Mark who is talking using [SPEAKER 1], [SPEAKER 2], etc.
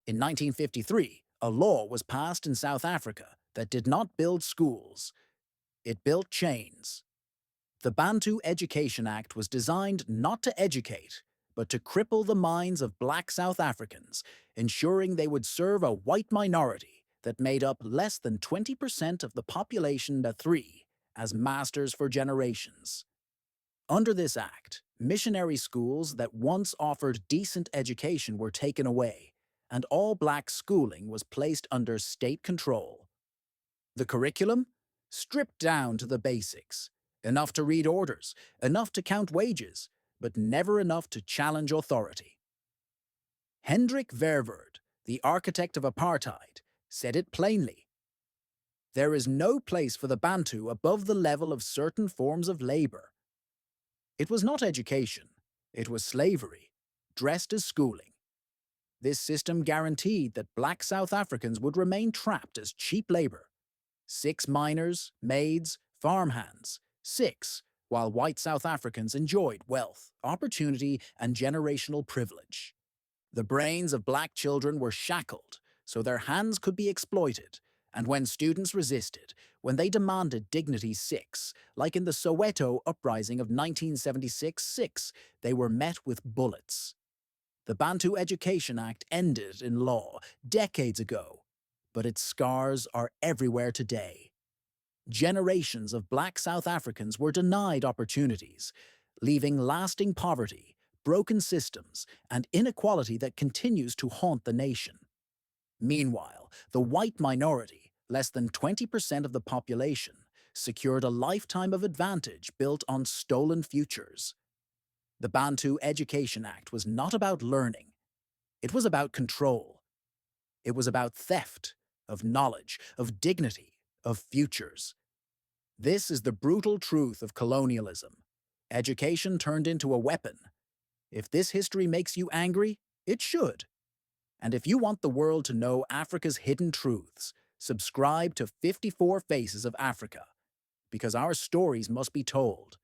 [SPEAKER 1] In 1953, a law was passed in South Africa that did not build schools, it built chains. The Bantu Education Act was designed not to educate, but to cripple the minds of black South Africans, ensuring they would serve a white minority that made up less than 20% of the population as masters for generations. Under this act, missionary schools that once offered decent education were taken away, and all black schooling was placed under state control. The curriculum? Stripped down to the basics. Enough to read orders, enough to count wages, but never enough to challenge authority. Hendrik Verwoerd, the architect of apartheid, said it plainly. There is no place for the Bantu above the level of certain forms of labor. It was not education, it was slavery, dressed as schooling. This system guaranteed that black South Africans would remain trapped as cheap labor. 6 miners, maids, farmhands, 6, while white South Africans enjoyed wealth, opportunity, and generational privilege. The brains of black children were shackled so their hands could be exploited, and when students resisted, when they demanded dignity 6, like in the Soweto uprising of 1976-6, they were met with bullets. The Bantu Education Act ended in law decades ago, but its scars are everywhere today. Generations of black South Africans were denied opportunities, leaving lasting poverty, broken systems, and inequality that continues to haunt the nation. Meanwhile, the white minority, less than 20% of the population, secured a lifetime of advantage built on stolen futures. The Bantu Education Act was not about learning. It was about control. It was about theft of knowledge, of dignity, of futures. This is the brutal truth of colonialism. Education turned into a weapon. If this history makes you angry, it should. And if you want the world to know Africa's hidden truths, subscribe to 54 Faces of Africa, because our stories must be told.